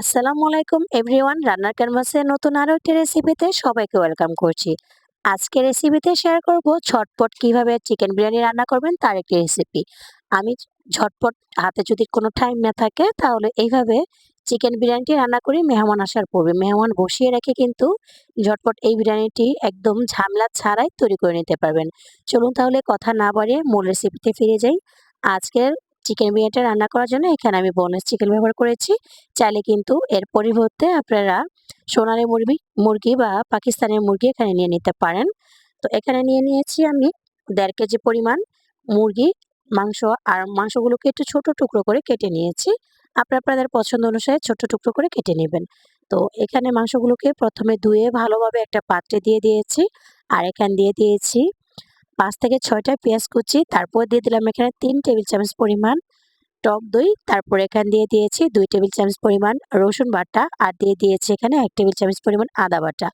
আসসালামু আলাইকুম এভরিওয়ান, রান্নার ক্যানভাসে নতুন আরো একটি রেসিপিতে সবাইকে ওয়েলকাম করছি। আজকে রেসিপিতে শেয়ার করব ঝটপট কিভাবে চিকেন বিরিয়ানি রান্না করবেন তার একটি রেসিপি। আমি ঝটপট হাতে যদি কোনো টাইম না থাকে তাহলে এইভাবে চিকেন বিরিয়ানিটি রান্না করি মেহমান আসার পূর্বে। মেহমান বসিয়ে রেখে কিন্তু ঝটপট এই বিরিয়ানিটি একদম ঝামেলা ছাড়াই তৈরি করে নিতে পারবেন। চলুন তাহলে কথা না বাড়িয়ে মূল রেসিপিতে ফিরে যাই। আজকের চিকেন বিরিয়ানিটা রান্না করার জন্য এখানে আমি বোনলেস চিকেন ব্যবহার করেছি। চাইলে কিন্তু এর পরিবর্তে আপনারা সোনালী মুরগি বা পাকিস্তানের মুরগি এখানে নিয়ে নিতে পারেন। তো এখানে নিয়ে নিয়েছি আমি ১.৫ কেজি পরিমাণ মুরগি মাংস। আর মাংসগুলোকে একটু ছোট টুকরো করে কেটে নিয়েছি। আপনাদের পছন্দ অনুসারে ছোট টুকরো করে কেটে নেবেন। তো এখানে মাংসগুলোকে প্রথমে ধুয়ে ভালোভাবে একটা পাত্রে দিয়ে দিয়েছি। আর এখানে দিয়ে দিয়েছি ৫ থেকে ৬ টা পেঁয়াজ কুচি। তারপর দিয়ে দিলাম এখানে ৩ টেবিল চামচ পরিমাণ টক দই। তারপর এখানে দিয়ে দিয়েছি ২ টেবিল চামচ পরিমাণ রসুন বাটা। আর দিয়ে দিয়েছি এখানে ১ টেবিল চামচ পরিমাণ আদা বাটা।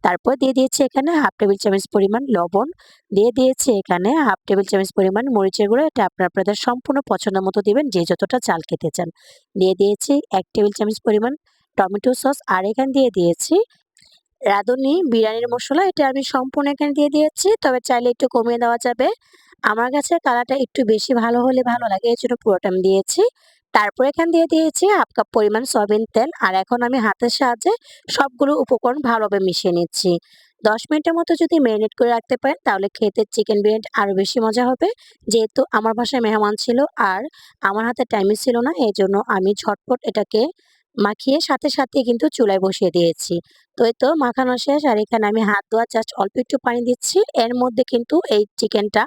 তারপর দিয়ে দিয়েছি এখানে হাফ টেবিল চামচ পরিমাণ লবণ। দিয়ে দিয়েছি এখানে হাফ টেবিল চামচ পরিমাণ মরিচের গুঁড়ো। এটা আপনাদের সম্পূর্ণ পছন্দ মতো দিবেন, যে যতটা ঝাল খেতে চান। দিয়ে দিয়েছি ১ টেবিল চামচ পরিমাণ টমেটো সস। আর এখানে দিয়ে দিয়েছি রাঁধুনি বিরিয়ানির মসলা। এটা আমি সম্পূর্ণ এখানে দিয়ে দিয়েছি, তবে চাইলে একটু কমিয়ে দেওয়া যাবে। আমার কাছে কালারটা একটু বেশি ভালো হলে ভালো লাগে, এজন্য পুরোটা আমি দিয়েছি। তারপর এখানে দিয়ে দিয়েছি হাফ কাপ পরিমাণ সয়াবিন তেল। আর এখন আমি হাতের সাহায্যে সবগুলো উপকরণ ভালোভাবে মিশিয়ে নিচ্ছি। ১০ মিনিটের মতো যদি ম্যারিনেট করে রাখতে পারেন তাহলে খেতে চিকেন বিরিয়ানি আরো বেশি মজা হবে। যেহেতু আমার বাসায় মেহমান ছিল আর আমার হাতে টাইমই ছিল না, এজন্য আমি ঝটপট এটাকে মাখিয়ে সাথে কিন্তু চুলায় বসিয়ে দিয়েছি। তো এই তো মাখানো শেষ। আর এখানে আমি হাত ধোয়া জাস্ট অল্প একটু পানি দিচ্ছি। এর মধ্যে কিন্তু এই চিকেনটা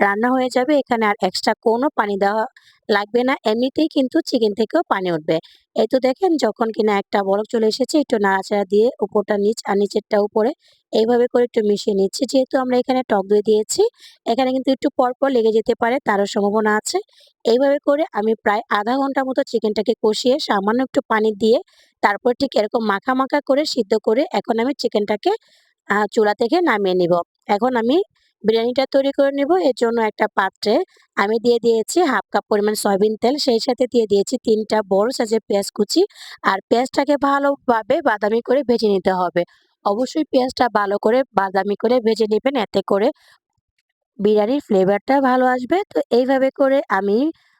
রান্না হয়ে যাবে। এখানে আর এক্সট্রা কোনো পানি দেওয়া লাগবে না। এমনিতেই কিন্তু চিকেন থেকেও পানি উঠবে। এই তো দেখেন যখন কিনা একটা বলক চলে এসেছে, একটু নাড়াচাড়া দিয়ে উপরটা নিচ আর নিচেরটা উপরে এইভাবে করে একটু মিশিয়ে নিচ্ছি। যেহেতু আমরা এখানে টক দই দিয়েছি, এখানে কিন্তু একটু পরপর লেগে যেতে পারে, তারও সম্ভাবনা আছে। এইভাবে করে আমি প্রায় আধা ঘন্টা মতো চিকেনটাকে কষিয়ে সামান্য একটু পানি দিয়ে তারপর ঠিক এরকম মাখা করে সিদ্ধ করে এখন আমি চিকেনটাকে চুলা থেকে নামিয়ে নিব। এখন আমি বিরিয়ানিটা তৈরি করে নিব। এর জন্য একটা পাত্রে আমি দিয়ে দিয়েছি হাফ কাপ পরিমাণ সয়াবিন তেল। সেই সাথে দিয়ে দিয়েছি ৩ টা বড় সাইজের পেঁয়াজ কুচি। আর পেঁয়াজটাকে ভালোভাবে বাদামি করে ভেজে নিতে হবে। অবশ্যই পেঁয়াজটা ভালো করে বাদামি করে ভেজে নিবেন, এতে করে বিরিয়ানির ফ্লেভারটা ভালো আসবে। তো এইভাবে করে আমি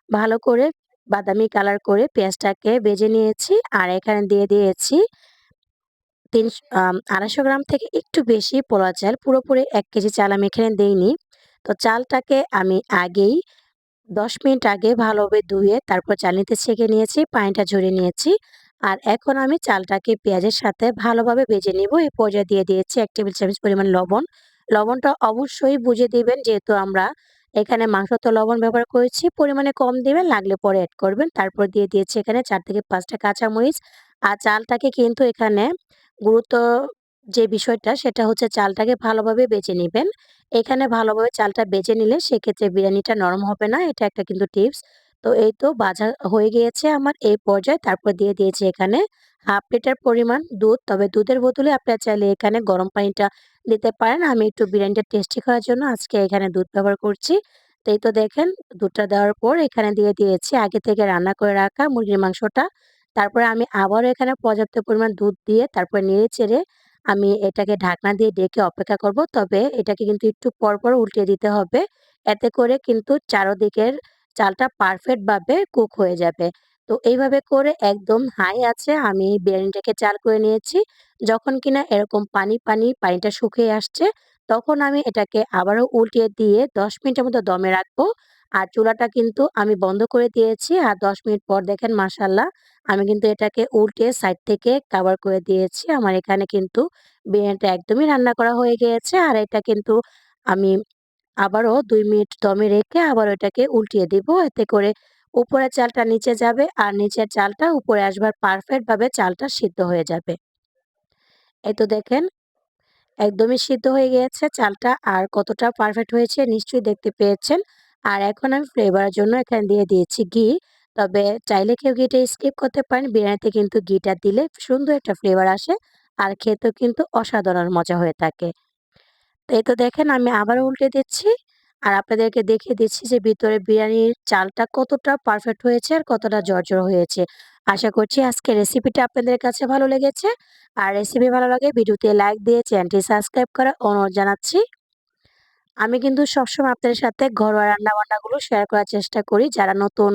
ভালো করে বাদামি কালার করে পেঁয়াজটাকে ভেজে নিয়েছি। আর এখানে দিয়ে দিয়েছি ২৫০ গ্রাম থেকে একটু বেশি পোলাও চাল। পুরোপুরি ১ কেজি চাল আমি এখানে দেইনি। তো চালটাকে আমি আগেই ১০ মিনিট আগে ভালোভাবে ধুয়ে তারপর চালনিতে ছেঁকে নিয়েছি, পানিটা ঝরিয়ে নিয়েছি। আর এখন আমি চালটাকে পেঁয়াজের সাথে ভালোভাবে ভেজে নিব। এই পর্যায়ে দিয়ে দিয়েছি ১ টেবিল চামচ পরিমাণ লবণ। লবণটা অবশ্যই বুঝে দিবেন, যেহেতু আমরা এখানে মাংসতে লবণ ব্যবহার করেছি। পরিমাণে কম দিবেন, লাগলে পরে এড করবেন। তারপর দিয়ে দিয়েছি এখানে ৪ থেকে ৫ টা কাঁচামরিচ। আর চালটাকে কিন্তু এখানে গুরুত্ব যে বিষয়টা সেটা হচ্ছে চালটাকে ভালোভাবে বেজে নিবেন। এখানে ভালোভাবে চালটা বেজে নিলে সেক্ষেত্রে বিরিয়ানিটা নরম হবে না। এটা একটা কিন্তু টিপস। তো এই তো ভাজা হয়ে গিয়েছে আমার এই পর্যায়ে। তারপর দিয়ে দিয়েছি এখানে হাফ লিটার পরিমাণ দুধ। তবে দুধের বদলে আপনারা চাইলে এখানে গরম পানিটা দিতে পারেন। আমি একটু বিরিয়ানিটা টেস্টি করার জন্য আজকে এখানে দুধ ব্যবহার করছি। তো এই তো দেখেন দুধটা দেওয়ার পর এখানে দিয়ে দিয়েছি আগে থেকে রান্না করে রাখা মুরগির মাংসটা। তারপরে আমি আবারও এখানে পর্যাপ্ত পরিমাণ দুধ দিয়ে তারপর নেড়ে চেড়ে আমি এটাকে ঢাকনা দিয়ে ডেকে অপেক্ষা করব। তবে এটাকে কিন্তু একটু পরপর উল্টে দিতে হবে। এতে করে কিন্তু চারদিকের চালটা পারফেক্ট ভাবে কুক হয়ে যাবে। তো এইভাবে করে একদম হাই আছে আমি বিরিয়ানিটাকে চাল করে নিয়েছি। যখন কিনা এরকম পানিটা শুকিয়ে আসছে, তখন আমি এটাকে আবারও উল্টিয়ে দিয়ে ১০ মিনিটের মতো দমে রাখবো। আর চুলাটা কিন্তু আমি বন্ধ করে দিয়েছি। আর ১০ মিনিট পর দেখেন মাশাআল্লাহ আমি কিন্তু এটাকে উল্টে সাইড থেকে কভার করে দিয়েছি। আমার এখানে কিন্তু বিরিয়ানিটা একদমই রান্না করা হয়ে গিয়েছে। আর এটা কিন্তু আমি আবারও ২ মিনিট দমে রেখে আবার এটাকে উল্টিয়ে দিব। এতে করে উপরের চালটা নিচে যাবে আর নিচের চালটা উপরে আসবার পারফেক্ট ভাবে চালটা সিদ্ধ হয়ে যাবে। এই তো দেখেন একদমই সিদ্ধ হয়ে গিয়েছে চালটা। আর কতটা পারফেক্ট হয়েছে নিশ্চয়ই দেখতে পেয়েছেন। আর এখন আমি ফ্লেভারের জন্য এখানে দিয়ে দিয়েছি ঘি। তবে চাইলে কেউ ঘিটা স্কিপ করতে পারেন। বিরিয়ানিতে কিন্তু ঘিটা দিলে সুন্দর একটা ফ্লেভার আসে। আর খেতেও কিন্তু অসাধারণ মজা হয়ে থাকে। তো এই তো দেখেন আমি আবারও উল্টে দিচ্ছি। আর আপনাদেরকে দেখিয়ে দিচ্ছি যে ভিতরে বিরিয়ানির চালটা কতটা পারফেক্ট হয়েছে আর কতটা ঝরঝরে হয়েছে। আশা করছি আজকের রেসিপিটা আপনাদের কাছে ভালো লেগেছে। আর রেসিপি ভালো লাগে ভিডিওতে লাইক দিয়ে চ্যানেলটি সাবস্ক্রাইব করার অনুরোধ জানাচ্ছি। আমি কিন্তু সবসময় আপনাদের সাথে ঘরোয়া রান্নাবান্নাগুলো শেয়ার করার চেষ্টা করি। যারা নতুন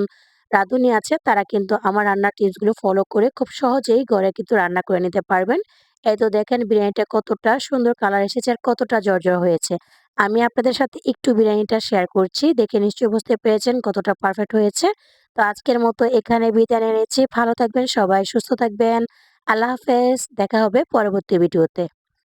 রাঁধুনি আছে তারা কিন্তু আমার রান্নার টিপসগুলো ফলো করে খুব সহজেই ঘরে কিন্তু রান্না করে নিতে পারবেন। এই তো দেখেন বিরিয়ানিটা কতটা সুন্দর কালার এসেছে আর কতটা ঝরঝরে হয়েছে। আমি আপনাদের সাথে একটু বিরিয়ানিটা শেয়ার করছি। দেখে নিশ্চয়ই বুঝতে পেরেছেন কতটা পারফেক্ট হয়েছে। তো আজকের মতো এখানে বিদায় নিচ্ছি। ভালো থাকবেন সবাই, সুস্থ থাকবেন। আল্লাহ হাফেজ। দেখা হবে পরবর্তী ভিডিওতে।